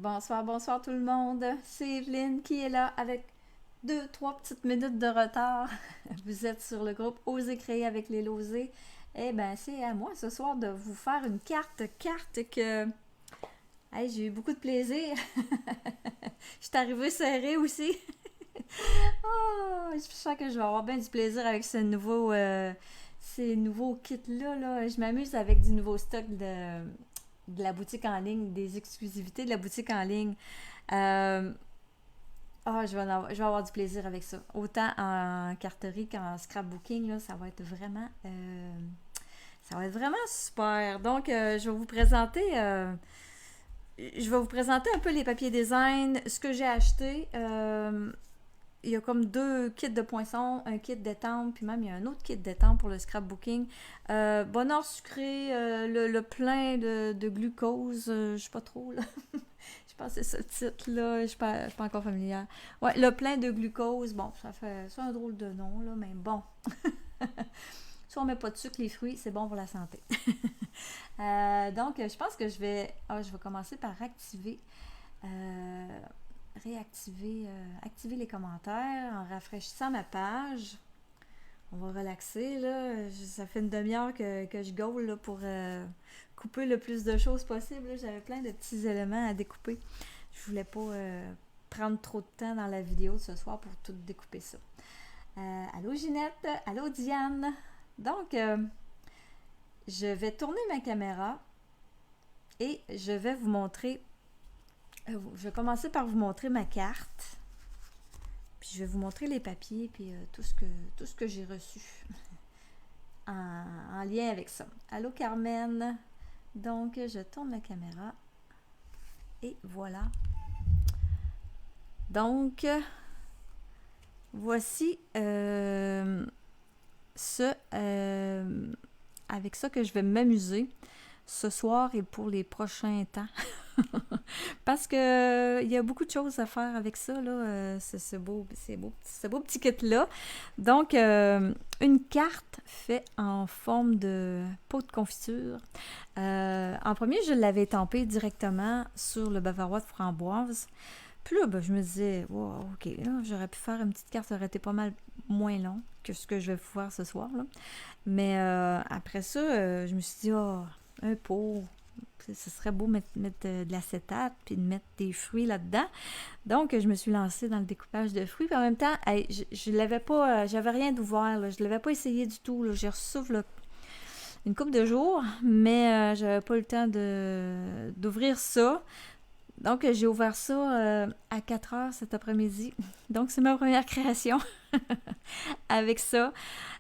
Bonsoir, bonsoir tout le monde. C'est Evelyne qui est là avec 2, 3 petites minutes de retard. Vous êtes sur le groupe Oser créer avec les Losés. Eh bien, c'est à moi ce soir de vous faire une carte que hey, j'ai eu beaucoup de plaisir. Je suis arrivée serrée aussi. Oh, je sens que je vais avoir bien du plaisir avec ces nouveaux kits-là. Là. Je m'amuse avec du nouveau stock de la boutique en ligne, des exclusivités de la boutique en ligne. Euh, je vais avoir du plaisir avec ça. Autant en carterie qu'en scrapbooking, là, ça va être vraiment super. Donc, je vais vous présenter un peu les papiers design, ce que j'ai acheté. Il y a comme 2 kits de poinçons, un kit d'étampe, puis même il y a un autre kit d'étampe pour le scrapbooking. Bonheur sucré, le plein de glucose, je sais pas trop, là. Je pense que c'est ça le titre, là. Je suis pas encore familière. Ouais, le plein de glucose, bon, ça un drôle de nom, là, mais bon. Si on met pas de sucre, les fruits, c'est bon pour la santé. Donc, je pense que je vais commencer par activer les commentaires en rafraîchissant ma page. On va relaxer, là. Ça fait une demi-heure que je gaule là, pour couper le plus de choses possible. Là. J'avais plein de petits éléments à découper. Je voulais pas prendre trop de temps dans la vidéo de ce soir pour tout découper ça. Allô Ginette, allô Diane. Donc, je vais tourner ma caméra et je vais vous montrer. Je vais commencer par vous montrer ma carte. Puis je vais vous montrer les papiers puis tout ce que j'ai reçu en lien avec ça. Allô Carmen. Donc, je tourne la caméra. Et voilà. Donc, voici avec ça que je vais m'amuser ce soir et pour les prochains temps. Parce que il y a beaucoup de choses à faire avec ça, là, ce beau petit kit-là. Donc, une carte faite en forme de pot de confiture. En premier, je l'avais étampé directement sur le bavarois de framboise. Puis là, ben, je me disais, wow, ok, là, j'aurais pu faire une petite carte, ça aurait été pas mal moins long que ce que je vais faire ce soir. Là. Mais après ça, je me suis dit, oh, un pot, ce serait beau mettre de l'acétate puis de mettre des fruits là-dedans. Donc, je me suis lancée dans le découpage de fruits. Puis en même temps, hey, je l'avais pas, j'avais rien d'ouvert. Là, je l'avais pas essayé du tout. Là. J'ai reçu là, une couple de jours, mais j'avais pas eu le temps d'ouvrir ça. Donc, j'ai ouvert ça à 4 heures cet après-midi. Donc, c'est ma première création avec ça.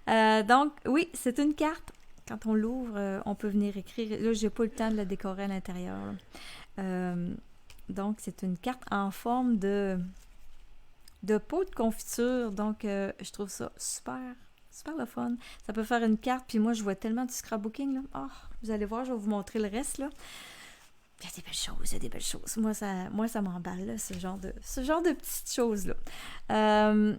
Donc, oui, c'est une carte. Quand on l'ouvre, on peut venir écrire. Là, j'ai pas le temps de la décorer à l'intérieur. Donc, c'est une carte en forme de pot de confiture. Donc, je trouve ça super le fun. Ça peut faire une carte. Puis moi, je vois tellement du scrapbooking. Là. Oh, vous allez voir, je vais vous montrer le reste. Là. Il y a des belles choses. Moi, ça m'emballe, là, ce genre de petites choses-là. Je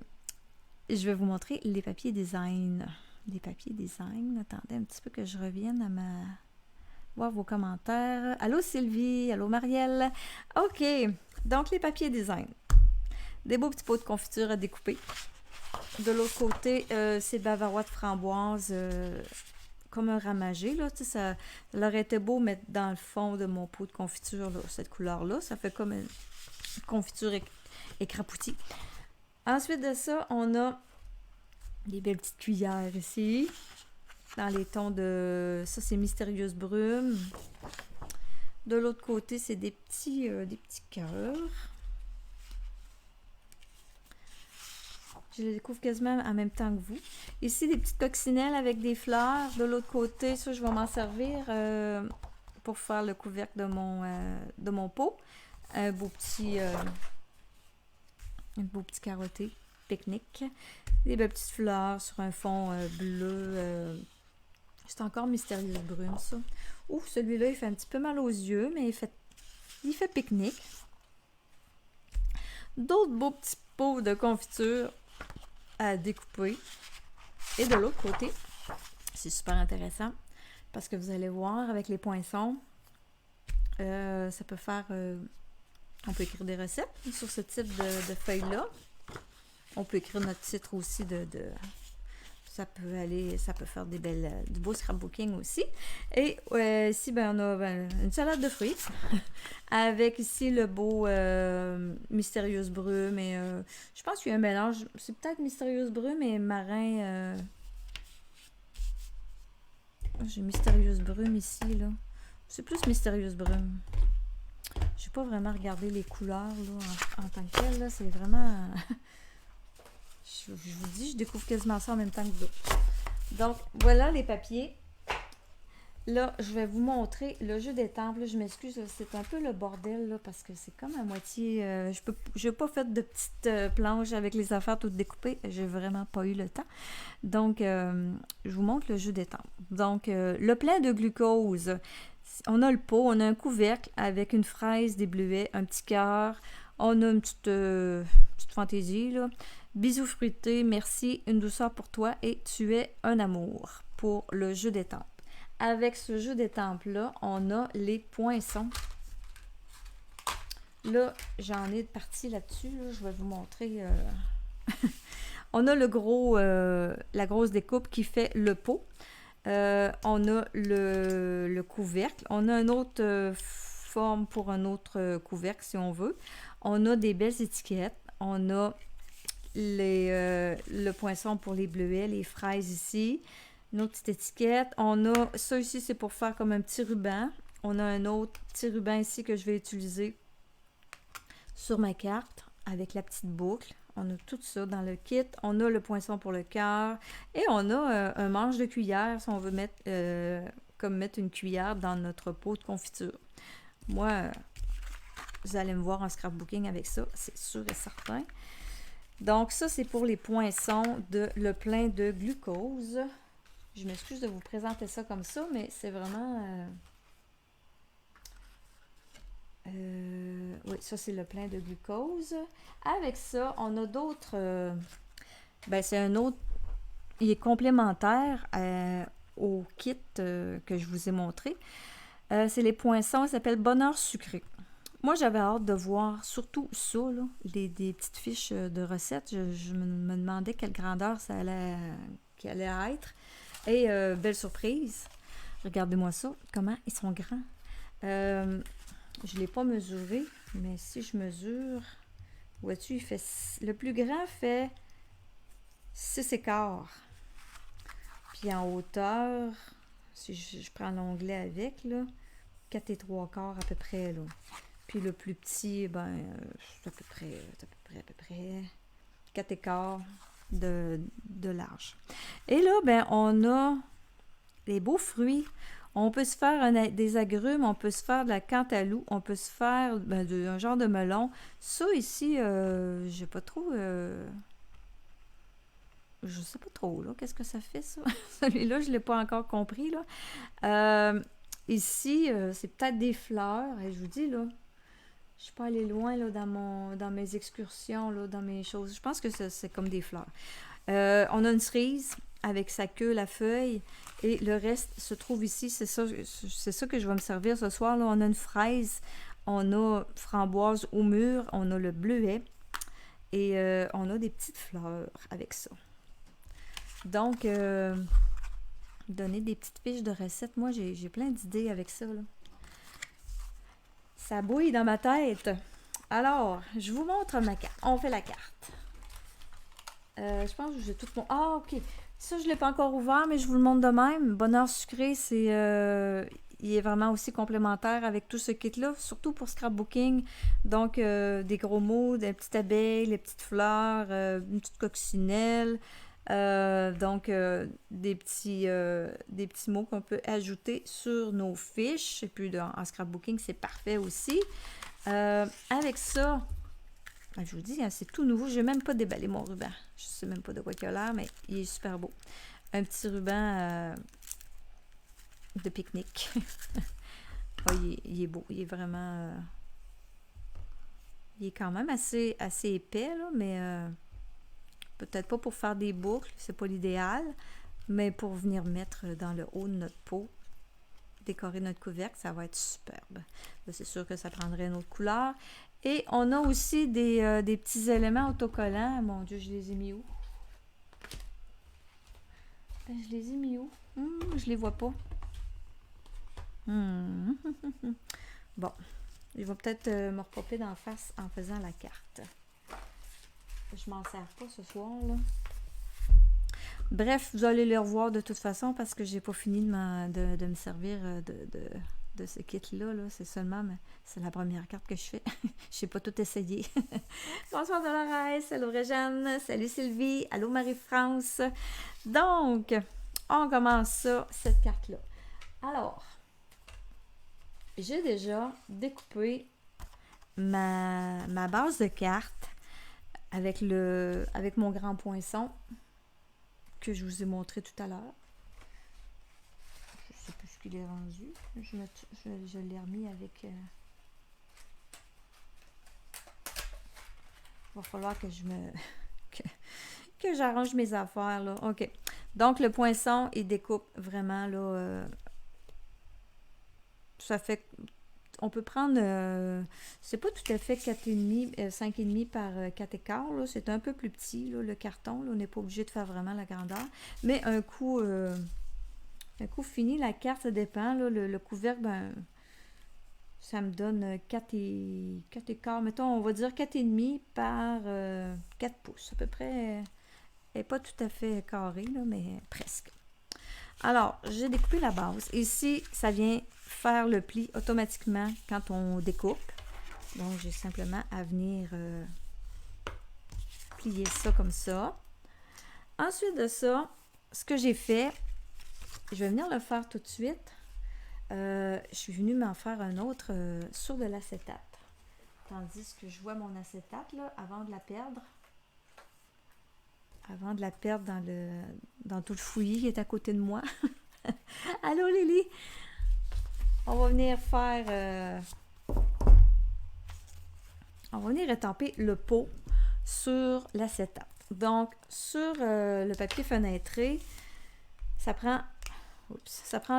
vais vous montrer les papiers design. Attendez un petit peu que je revienne à voir vos commentaires. Allô Sylvie, allô Marielle. OK, donc les papiers design. Des beaux petits pots de confiture à découper. De l'autre côté, c'est bavarois de framboise comme un ramagé. Là, ça aurait été beau mettre dans le fond de mon pot de confiture là, cette couleur-là. Ça fait comme une confiture écrapoutie. Ensuite de ça, on a des belles petites cuillères ici. Dans les tons de... Ça, c'est Mystérieuse Brume. De l'autre côté, c'est des petits cœurs. Je les découvre quasiment en même temps que vous. Ici, des petites coccinelles avec des fleurs. De l'autre côté, ça, je vais m'en servir pour faire le couvercle de mon pot. Un beau petit carotté pique-nique. Des belles petites fleurs sur un fond bleu. C'est encore Mystérieuse Brume, ça. Ouh, celui-là, il fait un petit peu mal aux yeux, mais il fait pique-nique. D'autres beaux petits pots de confiture à découper. Et de l'autre côté, c'est super intéressant parce que vous allez voir avec les poinçons, ça peut faire On peut écrire des recettes sur ce type de feuilles-là. On peut écrire notre titre aussi ça peut faire du beau scrapbooking aussi. Et ici, ben, on a une salade de fruits avec ici le beau Mystérieuse Brume. Et, je pense qu'il y a un mélange. C'est peut-être Mystérieuse Brume et Marin. J'ai Mystérieuse Brume ici, là. C'est plus Mystérieuse Brume. Je n'ai pas vraiment regardé les couleurs là, en tant que telles. C'est vraiment... je vous dis, je découvre quasiment ça en même temps que vous. Donc, voilà les papiers. Là, je vais vous montrer le jeu d'étampes. Je m'excuse, c'est un peu le bordel là, parce que c'est comme à moitié... je n'ai pas fait de petites planches avec les affaires toutes découpées. J'ai vraiment pas eu le temps. Donc, je vous montre le jeu d'étampes. Donc, le plein de glucose. On a le pot, on a un couvercle avec une fraise, des bleuets, un petit cœur. On a une petite fantaisie, là. Bisous fruités, merci, une douceur pour toi et tu es un amour pour le jeu d'étampes. Avec ce jeu d'étampes-là, on a les poinçons. Là, j'en ai de partie là-dessus. Là. Je vais vous montrer. On a la grosse découpe qui fait le pot. On a le couvercle. On a une autre forme pour un autre couvercle, si on veut. On a des belles étiquettes. On a le poinçon pour les bleuets, les fraises ici. Une autre petite étiquette. On a ça ici, c'est pour faire comme un petit ruban. On a un autre petit ruban ici que je vais utiliser sur ma carte avec la petite boucle. On a tout ça dans le kit. On a le poinçon pour le cœur. Et on a un manche de cuillère si on veut mettre une cuillère dans notre pot de confiture. Moi, vous allez me voir en scrapbooking avec ça, c'est sûr et certain. Donc ça, c'est pour les poinçons le plein de glucose. Je m'excuse de vous présenter ça comme ça, mais c'est vraiment... oui, ça, c'est le plein de glucose. Avec ça, on a d'autres... c'est un autre... Il est complémentaire au kit que je vous ai montré. C'est les poinçons, ça s'appelle Bonheur sucré. Moi, j'avais hâte de voir surtout ça, là, des petites fiches de recettes. Je me demandais quelle grandeur ça allait être. Et belle surprise. Regardez-moi ça. Comment ils sont grands. Je ne l'ai pas mesuré, mais si je mesure, vois-tu, le plus grand fait 6,25. Puis en hauteur, si je prends l'onglet avec, là, 4,75 à peu près, là. Puis le plus petit, c'est à peu près 4,15 de large. Et là, on a les beaux fruits. On peut se faire des agrumes, on peut se faire de la cantaloupe, on peut se faire un genre de melon. Ça ici, j'ai pas trop... je sais pas trop, là, qu'est-ce que ça fait, ça? Celui-là, je l'ai pas encore compris, là. Ici, c'est peut-être des fleurs, et je vous dis, là, je suis pas allée loin, là, dans mes excursions, là, dans mes choses. Je pense que c'est comme des fleurs. On a une cerise avec sa queue, la feuille, et le reste se trouve ici. C'est ça que je vais me servir ce soir, là. On a une fraise, on a framboise au mûr, on a le bleuet, et on a des petites fleurs avec ça. Donc, donner des petites fiches de recettes. Moi, j'ai plein d'idées avec ça, là. Ça bouille dans ma tête. Alors, je vous montre ma carte. On fait la carte. Je pense que j'ai tout mon... Ah, OK. Ça, je ne l'ai pas encore ouvert, mais je vous le montre de même. Bonheur sucré, il est vraiment aussi complémentaire avec tout ce kit-là, surtout pour scrapbooking. Donc, des gros mots, des petites abeilles, les petites fleurs, une petite coccinelle. Donc, des petits mots qu'on peut ajouter sur nos fiches. Et puis, en scrapbooking, c'est parfait aussi. Avec ça, je vous dis, hein, c'est tout nouveau. Je n'ai même pas déballé mon ruban. Je ne sais même pas de quoi il a l'air, mais il est super beau. Un petit ruban de pique-nique. Oh, il est beau. Il est vraiment... il est quand même assez épais, là, mais... peut-être pas pour faire des boucles, c'est pas l'idéal, mais pour venir mettre dans le haut de notre pot, décorer notre couvercle, ça va être superbe. Là, c'est sûr que ça prendrait une autre couleur. Et on a aussi des petits éléments autocollants. Mon Dieu, je les ai mis où? Je les ai mis où? Je les vois pas. Bon, il va peut-être me repopper d'en face en faisant la carte. Je m'en sers pas ce soir, là. Bref, vous allez les revoir de toute façon parce que j'ai pas fini de me servir de ce kit-là. Là. C'est seulement, c'est la première carte que je fais. Je n'ai pas tout essayé. Bonsoir Dolores, salut Réjeanne, salut Sylvie, allô Marie-France. Donc, on commence ça, cette carte-là. Alors, j'ai déjà découpé ma base de cartes avec mon grand poinçon que je vous ai montré tout à l'heure. Je sais plus ce qu'il est rendu. Je l'ai remis avec... Il va falloir que que j'arrange mes affaires, là. OK. Donc, le poinçon, il découpe vraiment, là... ça fait... On peut prendre... c'est pas tout à fait 4,5, 5,5 par 4 écarts, là. C'est un peu plus petit, là, le carton. Là. On n'est pas obligé de faire vraiment la grandeur. Mais un coup fini, la carte, ça dépend. Là, le couvercle, ben, ça me donne 4 écarts. Mettons, on va dire 4,5 par 4 pouces. À peu près, elle n'est pas tout à fait carré, là, mais presque. Alors, j'ai découpé la base. Ici, ça vient faire le pli automatiquement quand on découpe. Donc, j'ai simplement à venir plier ça comme ça. Ensuite de ça, ce que j'ai fait, je vais venir le faire tout de suite. Je suis venue m'en faire un autre sur de l'acétate. Tandis que je vois mon acétate, là, avant de la perdre. Avant de la perdre dans tout le fouillis qui est à côté de moi. Allô, Lily! On va venir faire... on va venir étamper le pot sur l'acétate. Donc, sur le papier fenêtré, ça prend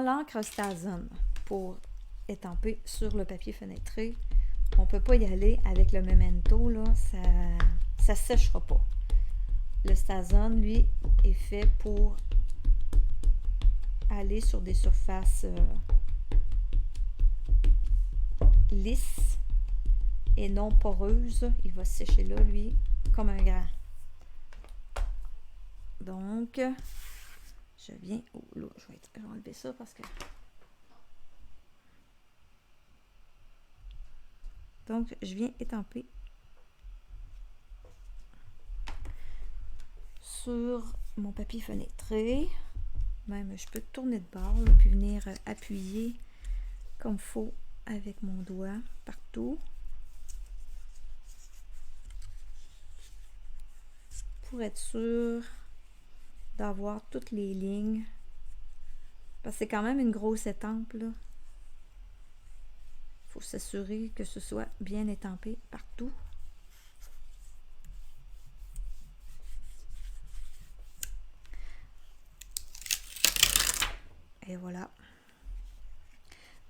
l'encre Stazone pour étamper sur le papier fenêtré. On ne peut pas y aller avec le Memento, là, ça sèchera pas. Le Stazone, lui, est fait pour aller sur des surfaces lisses et non poreuses. Il va sécher là, lui, comme un grand. Donc, je viens... Oh là, je vais enlever ça parce que... Donc, je viens étamper sur mon papier fenêtré. Même, je peux tourner de bord, là, puis venir appuyer comme il faut avec mon doigt partout. Pour être sûr d'avoir toutes les lignes. Parce que c'est quand même une grosse étampe, là. Il faut s'assurer que ce soit bien étampé partout. Et voilà.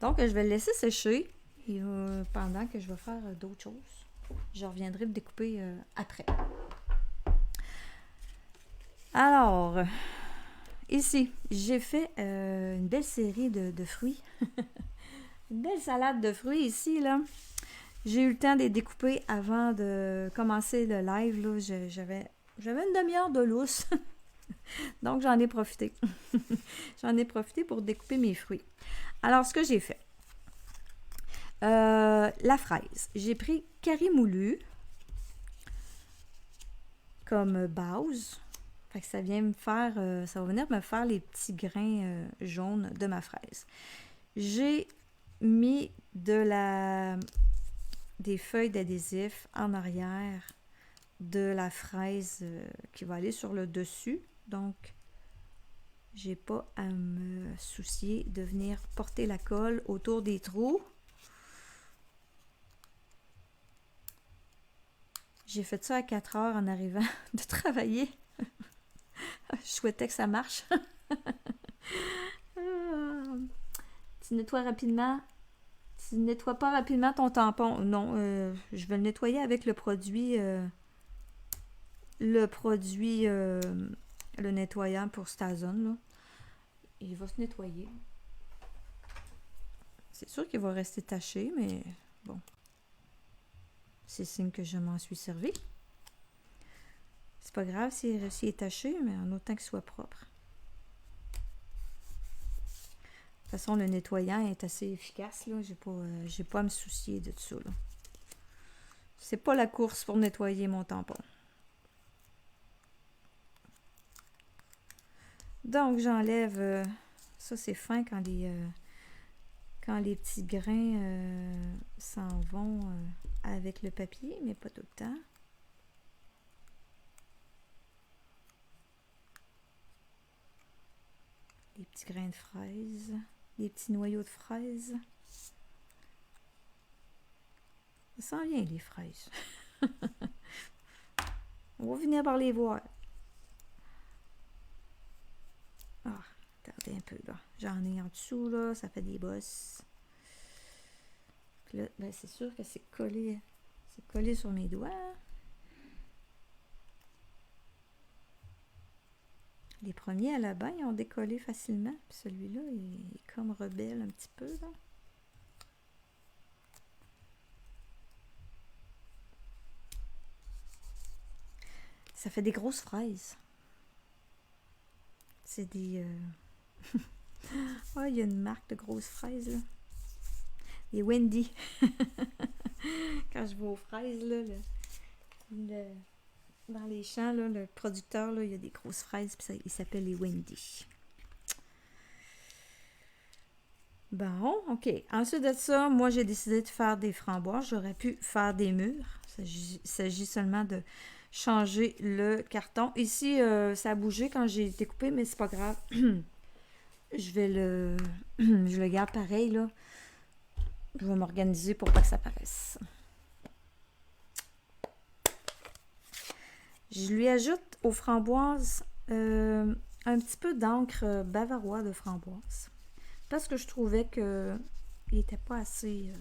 Donc, je vais le laisser sécher et, pendant que je vais faire d'autres choses. Je reviendrai le découper après. Alors, ici, j'ai fait une belle série de fruits. Une belle salade de fruits ici, là. J'ai eu le temps de les découper avant de commencer le live, là. J'avais une demi-heure de lousse. Donc, j'en ai profité. J'en ai profité pour découper mes fruits. Alors, ce que j'ai fait. La fraise. J'ai pris carré moulu comme base. Fait que ça vient me faire... ça va venir me faire les petits grains jaunes de ma fraise. J'ai mis des feuilles d'adhésif en arrière de la fraise qui va aller sur le dessus. Donc, j'ai pas à me soucier de venir porter la colle autour des trous. J'ai fait ça à 4 heures en arrivant de travailler. Je souhaitais que ça marche. Tu nettoies rapidement, Tu ne nettoies pas rapidement ton tampon. Non, je vais le nettoyer avec le produit. Le nettoyant pour Stazone, là. Il va se nettoyer. C'est sûr qu'il va rester taché, mais bon. C'est signe que je m'en suis servi. C'est pas grave s'il est taché, mais en autant qu'il soit propre. De toute façon, le nettoyant est assez efficace, là. J'ai pas à me soucier de tout ça, là. C'est pas la course pour nettoyer mon tampon. Donc, j'enlève... ça, c'est fin quand les petits grains s'en vont avec le papier, mais pas tout le temps. Les petits grains de fraises, les petits noyaux de fraises. Ça sent bien, les fraises. On va venir par les voir. Ah, regardez un peu, là. J'en ai en dessous, là. Ça fait des bosses. Puis là, ben, c'est sûr que c'est collé. C'est collé sur mes doigts. Les premiers à la bain, ils ont décollé facilement. Puis celui-là, il est comme rebelle un petit peu, là. Ça fait des grosses fraises. C'est des... oh, il y a une marque de grosses fraises, là. Les Wendy. Quand je vais aux fraises, là, dans les champs, là, le producteur, là, il y a des grosses fraises, puis il s'appelle les Wendy. Bon, OK. Ensuite de ça, moi, j'ai décidé de faire des framboises. J'aurais pu faire des mûres. Il s'agit seulement de changer le carton. Ici, ça a bougé quand j'ai été coupé, mais c'est pas grave. Je le garde pareil, là. Je vais m'organiser pour pas que ça paraisse. Je lui ajoute aux framboises un petit peu d'encre bavarois de framboise. Parce que je trouvais que il n'était pas assez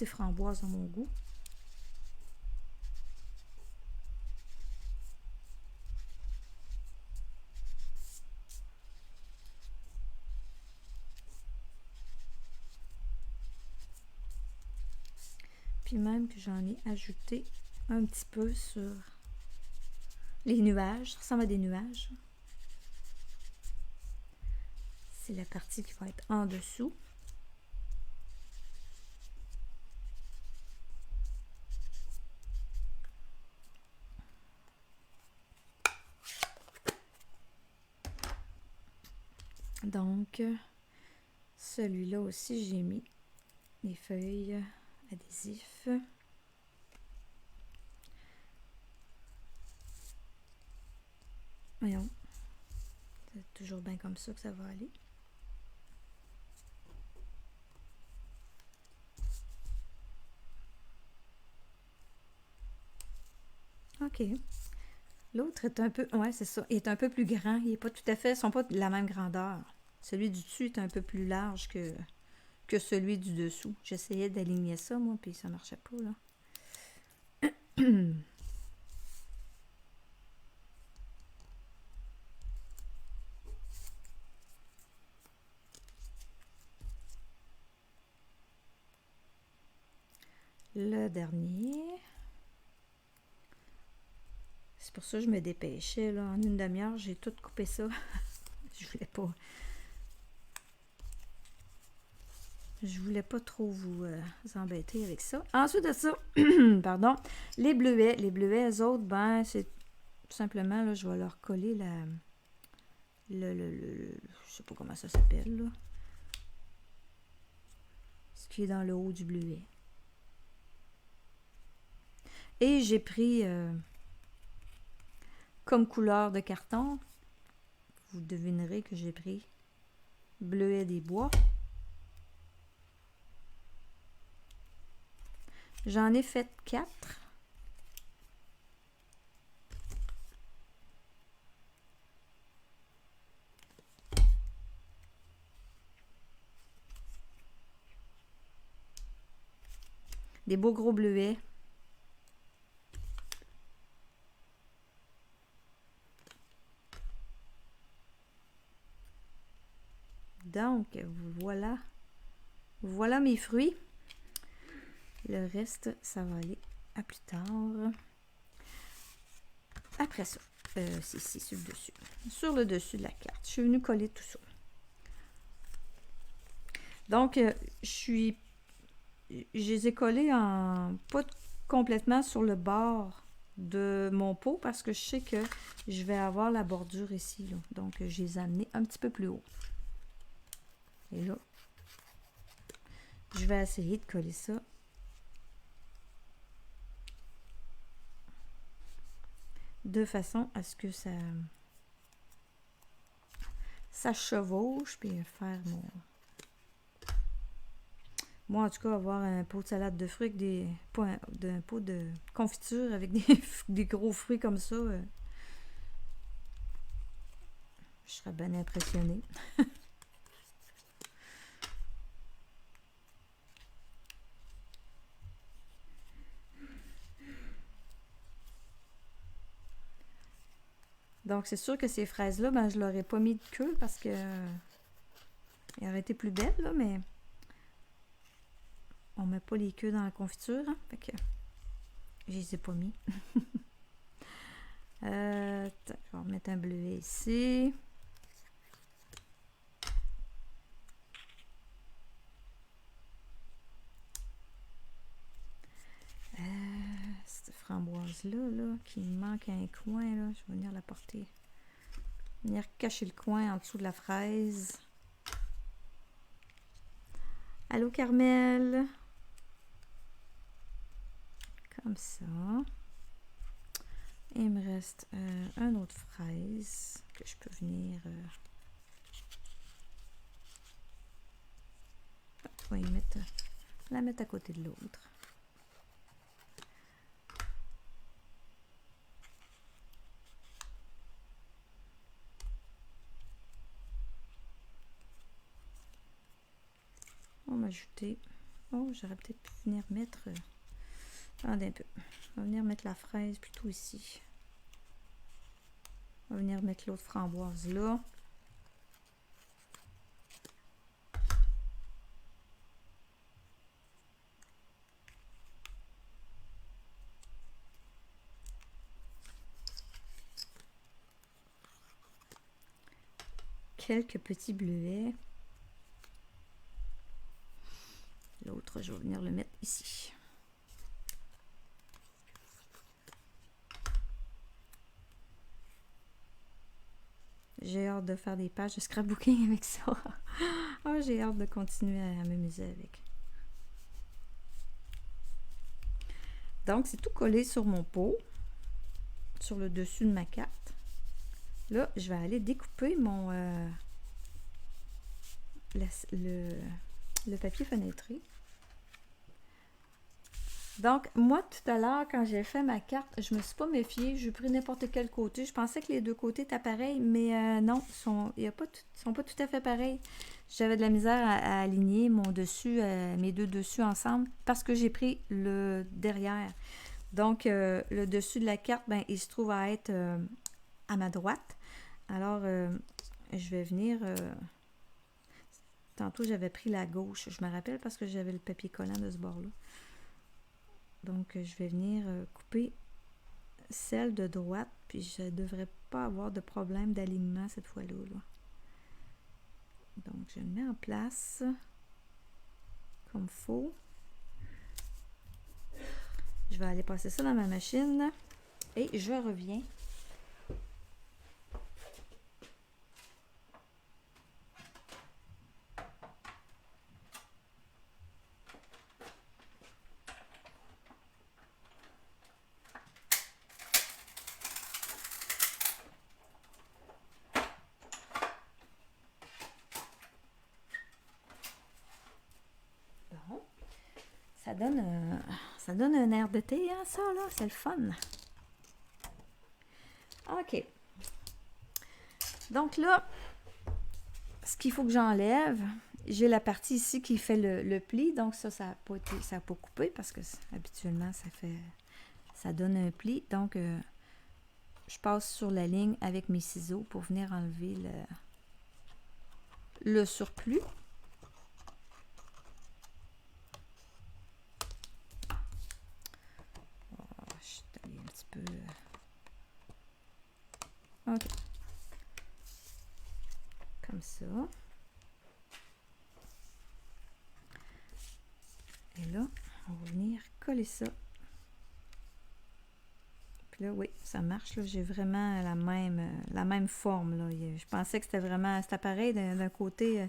framboise à mon goût. Puis même que j'en ai ajouté un petit peu sur les nuages. Ça ressemble à des nuages. C'est la partie qui va être en dessous. Donc, celui-là aussi, j'ai mis les feuilles adhésifs. Voyons. C'est toujours bien comme ça que ça va aller. OK. L'autre est un peu... Ouais, c'est ça. Il est un peu plus grand. Il est pas tout à fait... Ils sont pas de la même grandeur. Celui du dessus est un peu plus large que celui du dessous. J'essayais d'aligner ça, moi, puis ça marchait pas, là. Le dernier. C'est pour ça que je me dépêchais, là. En une demi-heure, j'ai tout coupé ça. Je voulais pas trop vous embêter avec ça. Ensuite de ça, pardon, les bleuets. Les bleuets, eux autres, ben, c'est tout simplement, là, je vais leur coller je sais pas comment ça s'appelle, là. Ce qui est dans le haut du bleuet. Et j'ai pris comme couleur de carton, vous devinerez que j'ai pris bleuet des bois. J'en ai fait 4. Des beaux gros bleuets. Donc, voilà. Voilà mes fruits. Le reste, ça va aller à plus tard. Après ça, c'est sur le dessus. Sur le dessus de la carte. Je suis venue coller tout ça. Donc, je les ai collés pas complètement sur le bord de mon pot parce que je sais que je vais avoir la bordure ici, là. Donc, je les ai amenés un petit peu plus haut. Et là, je vais essayer de coller ça de façon à ce que ça chevauche, puis faire moi, en tout cas, avoir un pot de salade de fruits avec un pot de confiture avec des gros fruits comme ça, je serais bien impressionnée. Donc, c'est sûr que ces fraises-là, ben, je leur ai pas mis de queue parce que elles auraient été plus belles, là, mais on met pas les queues dans la confiture, hein, fait que je les ai pas mis. Je vais remettre un bleuet ici. Cette framboise-là, là, qui me manque un coin, là, je vais venir la porter. Venir cacher le coin en dessous de la fraise. Allô, Carmel? Comme ça. Et il me reste un autre fraise que je peux venir... je vais la mettre à côté de l'autre. On va ajouter... Oh, j'aurais peut-être pu venir mettre... Attendez un peu. On va venir mettre la fraise plutôt ici. On va venir mettre l'autre framboise là. Quelques petits bleuets. L'autre, je vais venir le mettre ici. J'ai hâte de faire des pages de scrapbooking avec ça. Oh, j'ai hâte de continuer à m'amuser avec. Donc, c'est tout collé sur mon pot, sur le dessus de ma carte. Là, je vais aller découper mon le papier fenêtré. Donc, moi, tout à l'heure, quand j'ai fait ma carte, je me suis pas méfiée. J'ai pris n'importe quel côté. Je pensais que les deux côtés étaient pareils, mais non, ils sont pas tout à fait pareils. J'avais de la misère à aligner mon dessus, mes deux dessus ensemble, parce que j'ai pris le derrière. Donc, le dessus de la carte, ben, il se trouve à être à ma droite. Alors, je vais venir... tantôt, j'avais pris la gauche. Je me rappelle parce que j'avais le papier collant de ce bord-là. Donc, je vais venir couper celle de droite, puis je ne devrais pas avoir de problème d'alignement cette fois-là. Là. Donc, je le mets en place comme il faut. Je vais aller passer ça dans ma machine et je reviens. Ça donne un air de thé, hein, ça, là. C'est le fun. OK. Donc là, ce qu'il faut que j'enlève, J'ai la partie ici qui fait le pli, donc ça n'a pas été, ça a pas coupé parce que habituellement, ça donne un pli. Donc, je passe sur la ligne avec mes ciseaux pour venir enlever le surplus. Oh, je suis allée un petit peu... OK. Comme ça. Et là, on va venir coller ça. Puis là, oui, ça marche. J'ai vraiment la même forme. Là. Je pensais que c'était pareil d'un côté,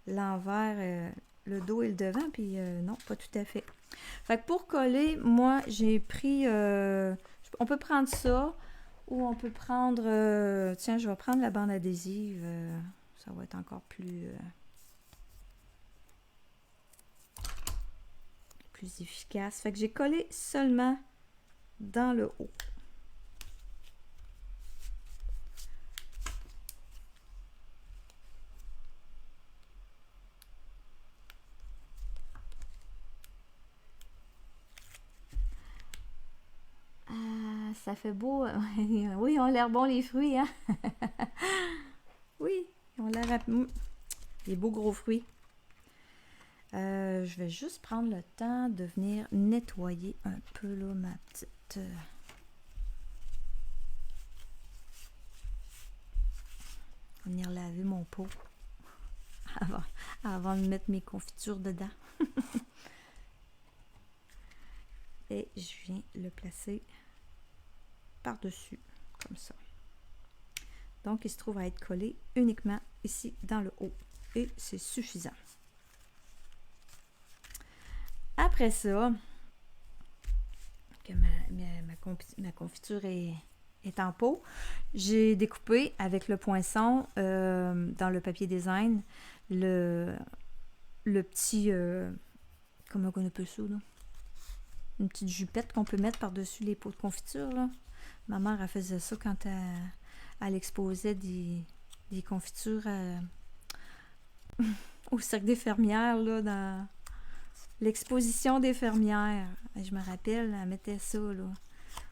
l'envers, le dos et le devant. Puis non, pas tout à fait. Fait que pour coller, moi, j'ai pris... on peut prendre ça ou on peut prendre... tiens, je vais prendre la bande adhésive. Ça va être encore plus efficace. Fait que j'ai collé seulement dans le haut. Ça fait beau. Oui, ils ont l'air bons les fruits, hein? Oui, ils ont l'air... Des beaux gros fruits. Je vais juste prendre le temps de venir nettoyer un peu là, ma petite... venir laver mon pot avant de mettre mes confitures dedans. Et je viens le placer par-dessus, comme ça. Donc, il se trouve à être collé uniquement ici dans le haut. Et c'est suffisant. Après ça, que ma confiture est en pot, j'ai découpé avec le poinçon dans le papier design le petit... comment on appelle ça, là? Une petite jupette qu'on peut mettre par-dessus les pots de confiture, là. Ma mère, elle faisait ça quand elle exposait des confitures au cercle des fermières, là, dans l'exposition des fermières. Je me rappelle, elle mettait ça, là.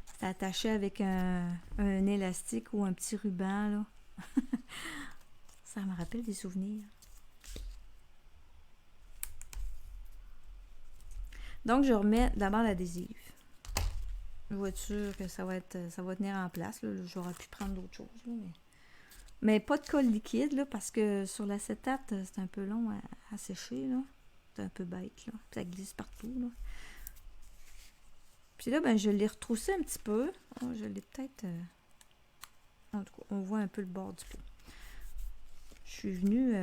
C'était attaché avec un élastique ou un petit ruban, là. Ça me rappelle des souvenirs. Donc, je remets de la bande adhésive. Je vais être sûre que ça va tenir en place. J'aurais pu prendre d'autres choses. Là, mais pas de colle liquide, là, parce que sur l'acétate, c'est un peu long à sécher. Là. C'est un peu bête. Là. Ça glisse partout. Là. Puis là, ben, je l'ai retroussé un petit peu. Oh, je l'ai peut-être... En tout cas, on voit un peu le bord du pot. Je suis venue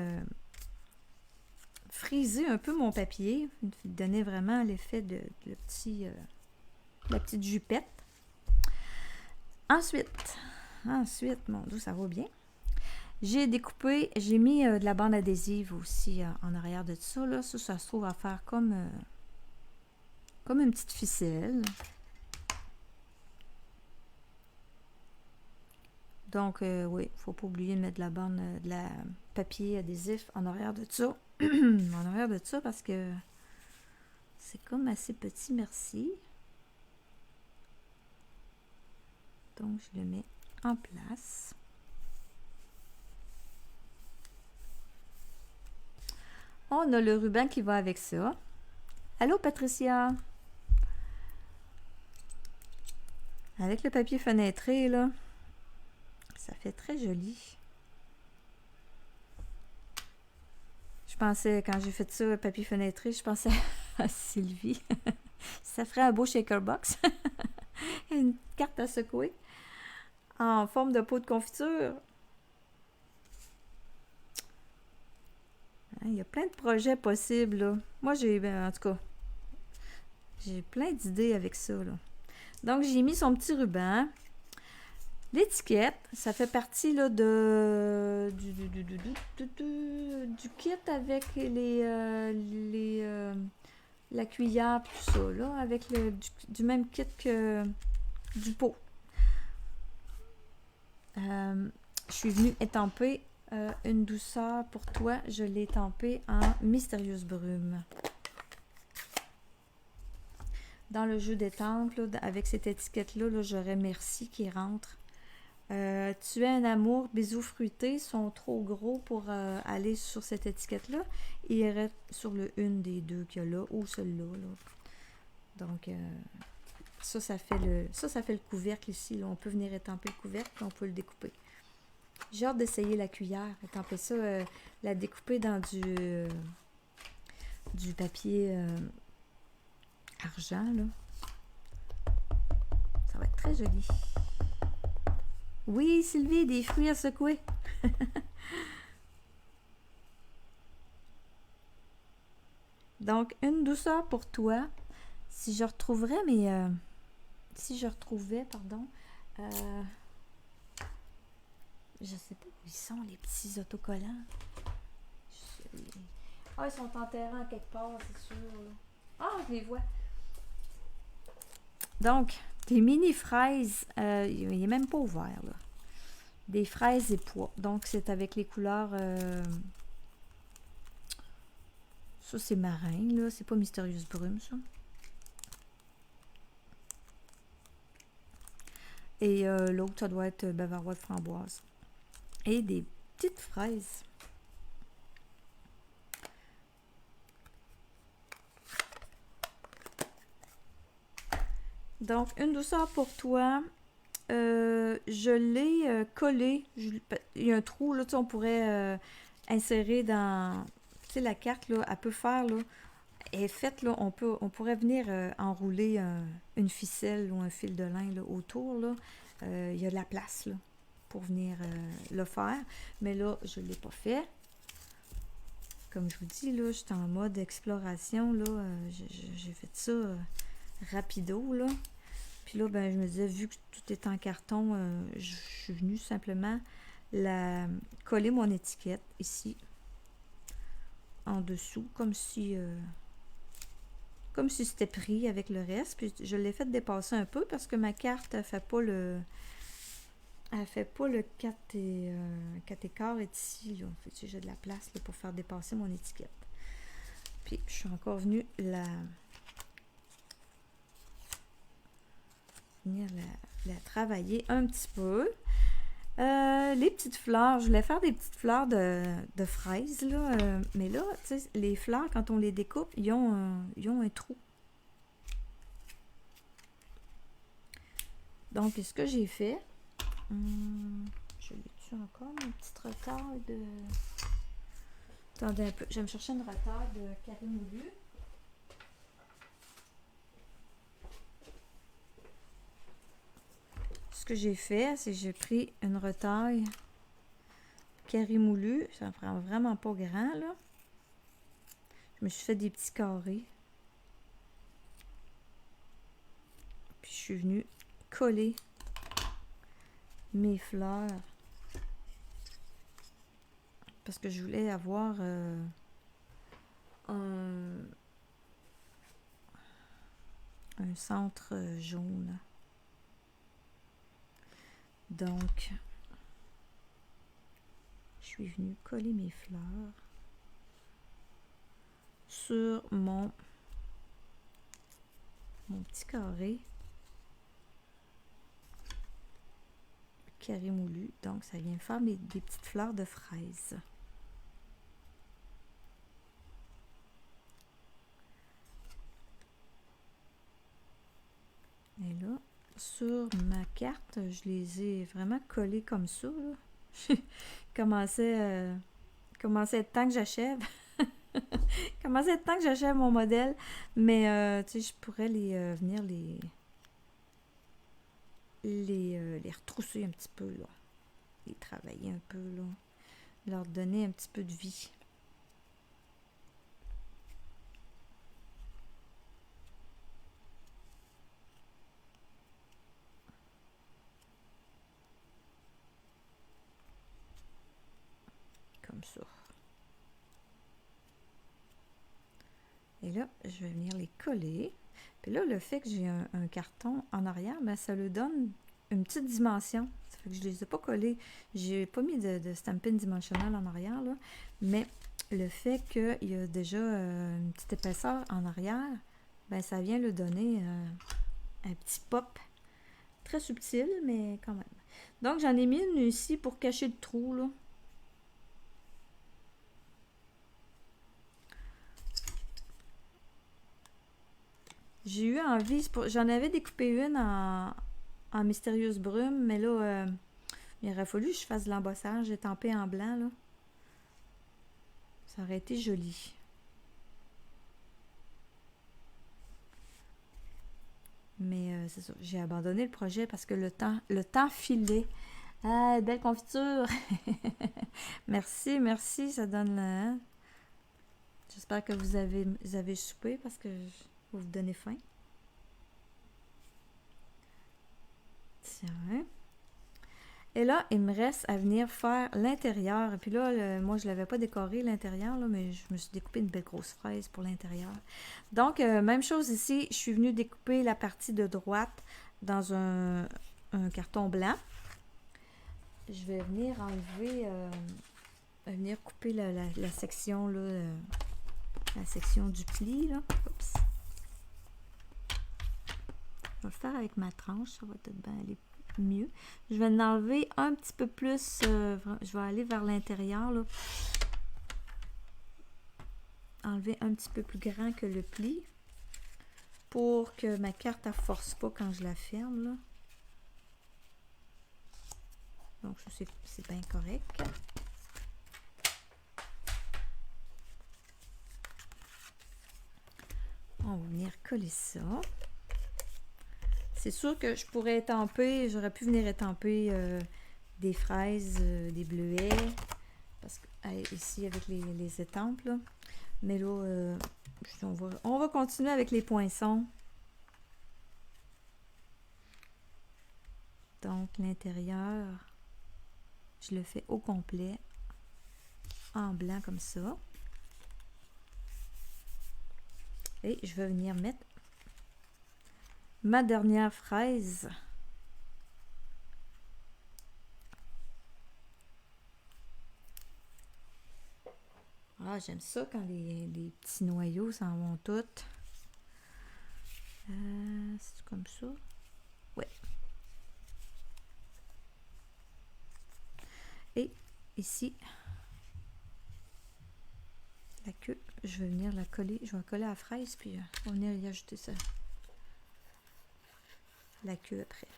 friser un peu mon papier. Donner vraiment l'effet de la petite jupette. Ensuite, mon Dieu, ça va bien. J'ai découpé, j'ai mis de la bande adhésive aussi en arrière de ça. Là. Ça se trouve à faire comme une petite ficelle. Donc, oui, il ne faut pas oublier de mettre de la papier adhésif en arrière de ça. En arrière de ça parce que c'est comme assez petit, merci. Donc, je le mets en place. On a le ruban qui va avec ça. Allô, Patricia? Avec le papier fenêtré, là, ça fait très joli. Je pensais, quand j'ai fait ça, papier fenêtré, je pensais à Sylvie. Ça ferait un beau shaker box. Une carte à secouer. En forme de pot de confiture. Il y a plein de projets possibles, là. Moi, en tout cas, j'ai plein d'idées avec ça, là. Donc, j'ai mis son petit ruban. L'étiquette, ça fait partie là, du kit avec la cuillère et tout ça, là, avec du même kit que du pot. Je suis venue étamper Une douceur pour toi, je l'ai tempée en mystérieuse brume. Dans le jeu des temples, là, avec cette étiquette-là, là, j'aurais merci qui rentre. Tu es un amour, bisous fruités sont trop gros pour aller sur cette étiquette-là. Il irait sur le une des deux qu'il y a là, ou celle-là. Là. Donc, ça fait le couvercle ici. Là. On peut venir étamper le couvercle, puis on peut le découper. J'ai hâte d'essayer la cuillère. Étamper ça, la découper dans du papier argent, là. Ça va être très joli. Oui, Sylvie, des fruits à secouer. Donc, une douceur pour toi. Si je retrouverais mes... si je retrouvais, pardon... je sais pas où ils sont, les petits autocollants. Ah, ils sont enterrés en quelque part, c'est sûr. Là. Ah, je les vois. Donc, des mini fraises. Il n'est même pas ouvert, là. Des fraises et pois. Donc, c'est avec les couleurs... ça, c'est marin, là. C'est pas mystérieuse brume, ça. Et l'autre, ça doit être bavaroise framboise. Et des petites fraises. Donc, une douceur pour toi. Je l'ai collé. Il y a un trou, là, tu sais, on pourrait insérer dans... Tu sais, la carte, là, elle peut faire, là, elle est faite, là, on pourrait venir enrouler une ficelle ou un fil de lin, là, autour, là. Il y a de la place, là, pour venir le faire. Mais là, je ne l'ai pas fait. Comme je vous dis, là, j'étais en mode exploration, là. J'ai fait ça rapido, là. Puis là, ben, je me disais, vu que tout est en carton, je suis venue simplement coller mon étiquette ici, en dessous, comme si c'était pris avec le reste. Puis je l'ai fait dépasser un peu parce que ma carte, elle fait pas le 4 et 4 et quart est ici, là. Fait que j'ai de la place là, pour faire dépasser mon étiquette. Puis je suis encore venue venir la travailler un petit peu. Les petites fleurs, je voulais faire des petites fleurs de fraises, là, mais là, tu sais, les fleurs, quand on les découpe, ils ont un trou. Donc, ce que j'ai fait, je l'ai-tu encore, mon petit retard de... Attendez un peu, je vais me chercher une retard de carré moulu. Ce que j'ai fait, c'est que j'ai pris une retaille carré moulu. Ça ne prend vraiment pas grand, là. Je me suis fait des petits carrés. Puis je suis venue coller mes fleurs. Parce que je voulais avoir un centre jaune. Donc, je suis venue coller mes fleurs sur mon petit carré moulu. Donc, ça vient faire des petites fleurs de fraises. Et là, sur ma carte, je les ai vraiment collées comme ça. Commençait à être temps que j'achève. Commençait à être temps que j'achève mon modèle. Mais, tu sais, je pourrais venir les retrousser un petit peu, là. Les travailler un peu, là. Leur donner un petit peu de vie. Comme ça. Et là, je vais venir les coller. Puis là, le fait que j'ai un carton en arrière, ben, ça le donne une petite dimension. Ça fait que je les ai pas collés. J'ai pas mis de Stampin' Dimensional en arrière, là. Mais le fait qu'il y a déjà une petite épaisseur en arrière, ben ça vient le donner un petit pop. Très subtil, mais quand même. Donc, j'en ai mis une ici pour cacher le trou, là. J'ai eu envie, j'en avais découpé une en mystérieuse brume, mais là, il aurait fallu que je fasse de l'embossage étampé en blanc, là. Ça aurait été joli. Mais c'est ça, j'ai abandonné le projet parce que le temps filait. Ah, belle confiture! Merci, merci, ça donne... hein? J'espère que vous avez soupé parce que vous vous donnez faim. Tiens. Et là, il me reste à venir faire l'intérieur. Et puis là, moi, je ne l'avais pas décoré l'intérieur, là, mais je me suis découpé une belle grosse fraise pour l'intérieur. Donc, même chose ici, je suis venue découper la partie de droite dans un carton blanc. Je vais venir enlever, venir couper la section, là, la section du pli, là. Oups. Je vais le faire avec ma tranche, ça va peut-être bien aller mieux. Je vais en enlever un petit peu plus, je vais aller vers l'intérieur, là. Enlever un petit peu plus grand que le pli pour que ma carte ne force pas quand je la ferme, là. Donc, ça, c'est bien correct. On va venir coller ça. C'est sûr que je pourrais étamper, j'aurais pu venir étamper des fraises, des bleuets, parce que ici avec les étampes, là. Mais là, on va continuer avec les poinçons. Donc l'intérieur, je le fais au complet, en blanc comme ça. Et je vais venir mettre ma dernière fraise. Ah, j'aime ça quand les petits noyaux s'en vont toutes. C'est comme ça. Ouais. Et ici, la queue, je vais venir la coller. Je vais coller à la fraise, puis on va venir y ajouter ça. La queue après.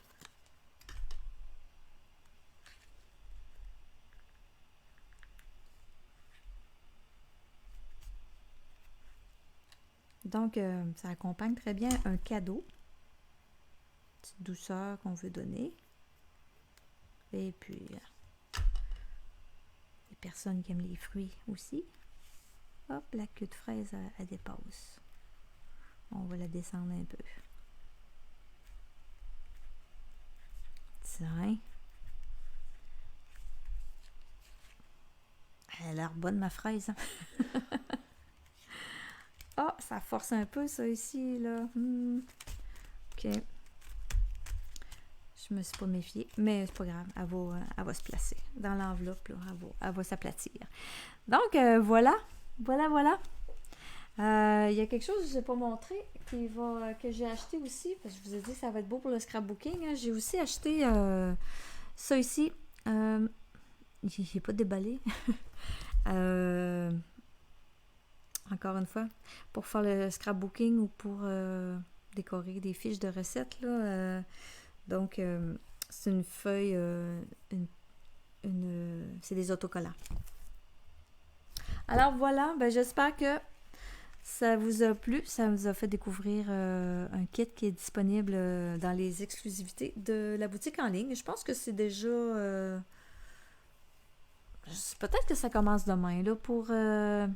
Donc, ça accompagne très bien un cadeau. Petite douceur qu'on veut donner. Et puis, les personnes qui aiment les fruits aussi. Hop, la queue de fraise, elle dépasse. On va la descendre un peu. Tiens. Elle a l'air bonne, ma fraise. Ah, oh, ça force un peu, ça, ici, là. OK. Je me suis pas méfiée, mais c'est pas grave. Elle va se placer dans l'enveloppe, là. Elle va s'aplatir. Donc, voilà. Voilà. Il y a quelque chose que je n'ai pas montré que j'ai acheté aussi, parce que je vous ai dit que ça va être beau pour le scrapbooking. Hein. J'ai aussi acheté ça ici. J'ai pas déballé. Encore une fois, pour faire le scrapbooking ou pour décorer des fiches de recettes, là. Donc, c'est une feuille, c'est des autocollants. Alors voilà, ben, j'espère que ça vous a plu. Ça vous a fait découvrir un kit qui est disponible dans les exclusivités de la boutique en ligne. Je pense que c'est déjà... peut-être que ça commence demain, là, pour... je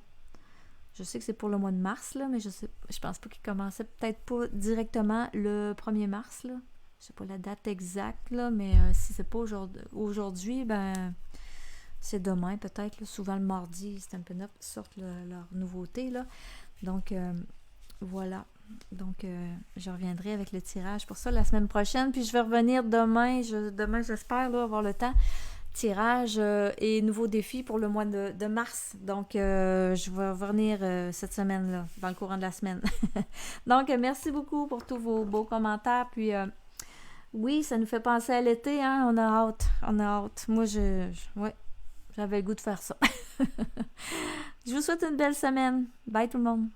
sais que c'est pour le mois de mars, là, mais je pense pas qu'il commençait peut-être pas directement le 1er mars, là. Je sais pas la date exacte, là, mais si c'est pas aujourd'hui, ben... c'est demain, peut-être. Là. Souvent, le mardi, Stampin' Up sortent leur nouveauté. Là. Donc, voilà. Donc, je reviendrai avec le tirage pour ça la semaine prochaine. Puis je vais revenir demain. Demain, j'espère là, avoir le temps. Tirage et nouveaux défis pour le mois de mars. Donc, je vais revenir cette semaine-là, dans le courant de la semaine. Donc, merci beaucoup pour tous vos beaux commentaires. Puis, oui, ça nous fait penser à l'été, hein? On a hâte. On a hâte. Moi, ouais, j'avais le goût de faire ça. Je vous souhaite une belle semaine. Bye tout le monde.